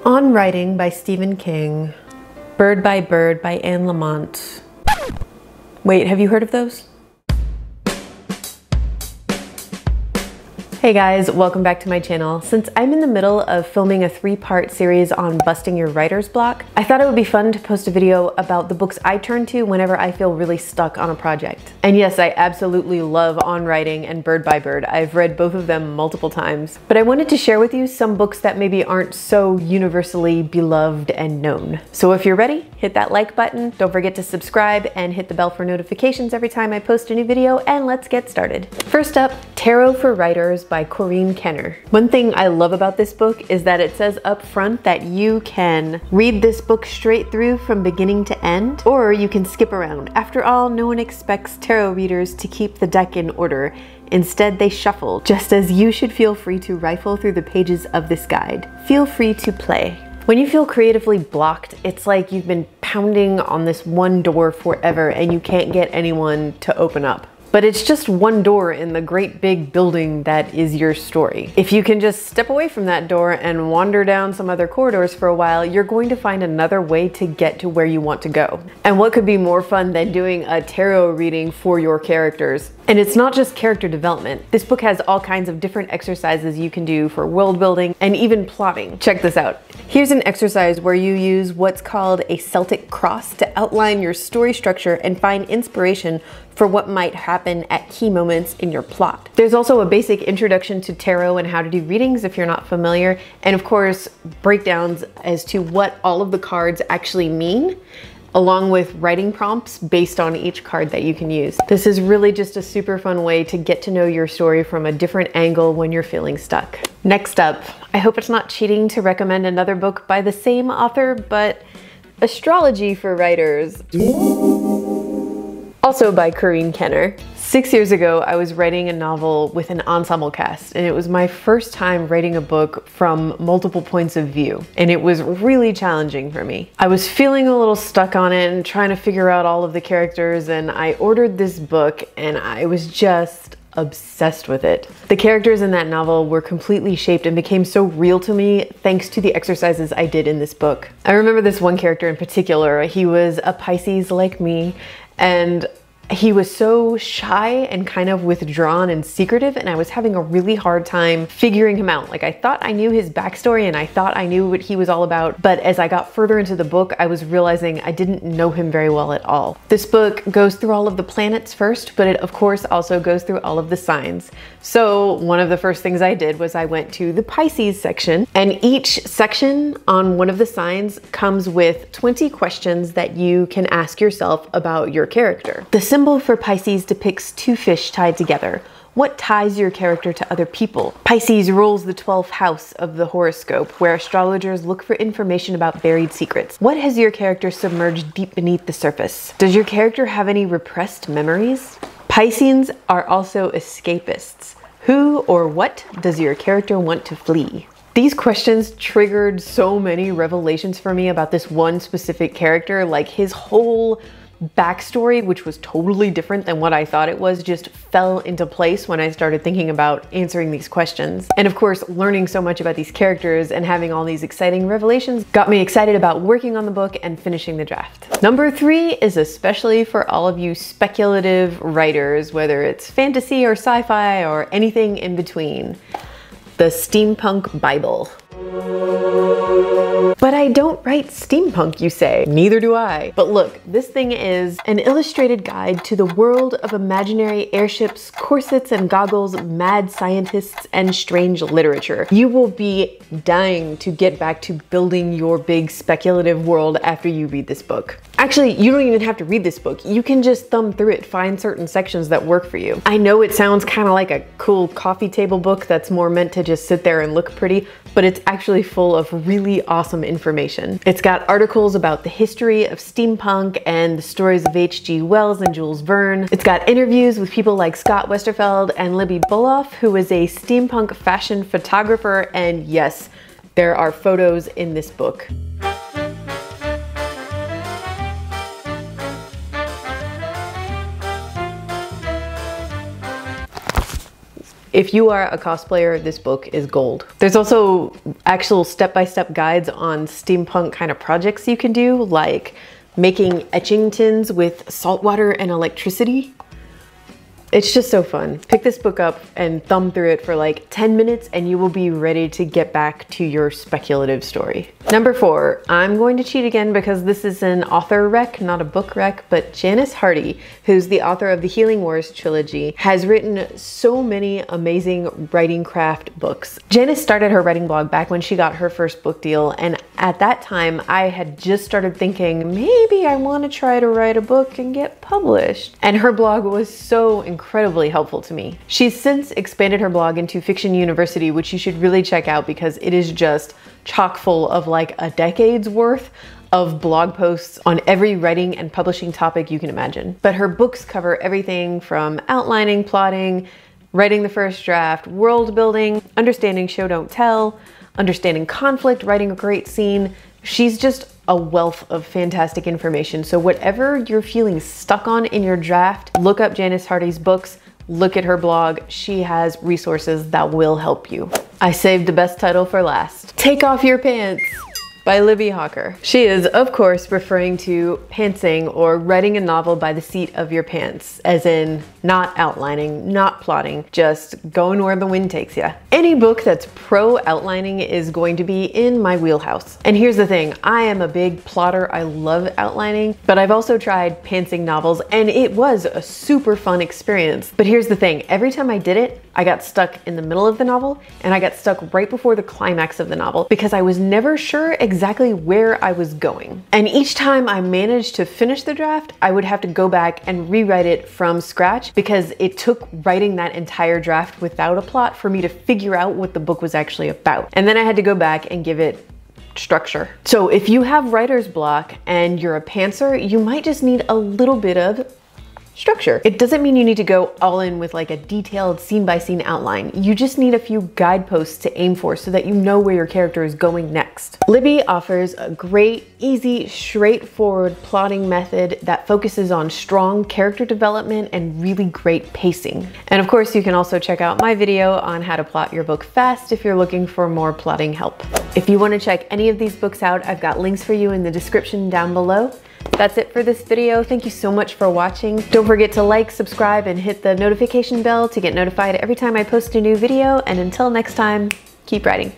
On Writing by Stephen King. Bird by Bird by Anne Lamott. Wait, have you heard of those? Hey guys, welcome back to my channel. Since I'm in the middle of filming a 3-part series on busting your writer's block, I thought it would be fun to post a video about the books I turn to whenever I feel really stuck on a project. And yes, I absolutely love On Writing and Bird by Bird. I've read both of them multiple times, but I wanted to share with you some books that maybe aren't so universally beloved and known. So if you're ready, hit that like button, don't forget to subscribe and hit the bell for notifications every time I post a new video, and let's get started. First up, Tarot for Writers by Corrine Kenner. One thing I love about this book is that it says up front that you can read this book straight through from beginning to end, or you can skip around. After all, no one expects tarot readers to keep the deck in order. Instead, they shuffle, just as you should feel free to rifle through the pages of this guide. Feel free to play. When you feel creatively blocked, it's like you've been pounding on this one door forever and you can't get anyone to open up. But it's just one door in the great big building that is your story. If you can just step away from that door and wander down some other corridors for a while, you're going to find another way to get to where you want to go. And what could be more fun than doing a tarot reading for your characters? And it's not just character development. This book has all kinds of different exercises you can do for world building and even plotting. Check this out. Here's an exercise where you use what's called a Celtic cross to outline your story structure and find inspiration for what might happen at key moments in your plot. There's also a basic introduction to tarot and how to do readings if you're not familiar, and of course breakdowns as to what all of the cards actually mean, along with writing prompts based on each card that you can use. This is really just a super fun way to get to know your story from a different angle when you're feeling stuck. Next up, I hope it's not cheating to recommend another book by the same author, but Astrology for Writers. Also by Corrine Kenner. 6 years ago, I was writing a novel with an ensemble cast, and it was my first time writing a book from multiple points of view, and it was really challenging for me. I was feeling a little stuck on it and trying to figure out all of the characters, and I ordered this book, and I was just obsessed with it. The characters in that novel were completely shaped and became so real to me thanks to the exercises I did in this book. I remember this one character in particular. He was a Pisces like me, and he was so shy and kind of withdrawn and secretive, and I was having a really hard time figuring him out. Like, I thought I knew his backstory and I thought I knew what he was all about, but as I got further into the book, I was realizing I didn't know him very well at all. This book goes through all of the planets first, but it of course also goes through all of the signs. So one of the first things I did was I went to the Pisces section, and each section on one of the signs comes with 20 questions that you can ask yourself about your character. The symbol for Pisces depicts two fish tied together. What ties your character to other people? Pisces rules the 12th house of the horoscope, where astrologers look for information about buried secrets. What has your character submerged deep beneath the surface? Does your character have any repressed memories? Pisceans are also escapists. Who or what does your character want to flee? These questions triggered so many revelations for me about this one specific character. Like, his whole backstory, which was totally different than what I thought it was, just fell into place when I started thinking about answering these questions. And of course, learning so much about these characters and having all these exciting revelations got me excited about working on the book and finishing the draft. Number 3 is especially for all of you speculative writers, whether it's fantasy or sci-fi or anything in between. The Steampunk Bible. But I don't write steampunk, you say. Neither do I. But look, this thing is an illustrated guide to the world of imaginary airships, corsets and goggles, mad scientists, and strange literature. You will be dying to get back to building your big speculative world after you read this book. Actually, you don't even have to read this book. You can just thumb through it, find certain sections that work for you. I know it sounds kind of like a cool coffee table book that's more meant to just sit there and look pretty, but it's actually full of really awesome information. It's got articles about the history of steampunk and the stories of H.G. Wells and Jules Verne. It's got interviews with people like Scott Westerfeld and Libbie, who is a steampunk fashion photographer, and yes, there are photos in this book. If you are a cosplayer, this book is gold. There's also actual step-by-step guides on steampunk kind of projects you can do, like making etching tins with salt water and electricity. It's just so fun. Pick this book up and thumb through it for like 10 minutes and you will be ready to get back to your speculative story. Number 4, I'm going to cheat again because this is an author rec, not a book rec, but Janice Hardy, who's the author of the Healing Wars trilogy, has written so many amazing writing craft books. Janice started her writing blog back when she got her first book deal, and at that time I had just started thinking maybe I want to try to write a book and get published. And her blog was so incredibly helpful to me. She's since expanded her blog into Fiction University, which you should really check out because it is just chock full of like a decade's worth of blog posts on every writing and publishing topic you can imagine. But her books cover everything from outlining, plotting, writing the first draft, world building, understanding show don't tell, understanding conflict, writing a great scene. She's just a wealth of fantastic information. So whatever you're feeling stuck on in your draft, look up Janice Hardy's books, look at her blog. She has resources that will help you. I saved the best title for last. Take Off Your Pants by Libbie Hawker. She is, of course, referring to pantsing, or writing a novel by the seat of your pants, as in not outlining, not plotting, just going where the wind takes you. Any book that's pro outlining is going to be in my wheelhouse. And here's the thing, I am a big plotter. I love outlining, but I've also tried pantsing novels and it was a super fun experience. But here's the thing, every time I did it, I got stuck in the middle of the novel and I got stuck right before the climax of the novel because I was never sure exactly where I was going. And each time I managed to finish the draft, I would have to go back and rewrite it from scratch because it took writing that entire draft without a plot for me to figure out what the book was actually about. And then I had to go back and give it structure. So if you have writer's block and you're a pantser, you might just need a little bit of structure. It doesn't mean you need to go all in with like a detailed scene-by-scene outline. You just need a few guideposts to aim for so that you know where your character is going next. Libbie offers a great, easy, straightforward plotting method that focuses on strong character development and really great pacing. And of course, you can also check out my video on how to plot your book fast if you're looking for more plotting help. If you want to check any of these books out, I've got links for you in the description down below. That's it for this video. Thank you so much for watching. Don't forget to like, subscribe, and hit the notification bell to get notified every time I post a new video. And until next time, keep writing.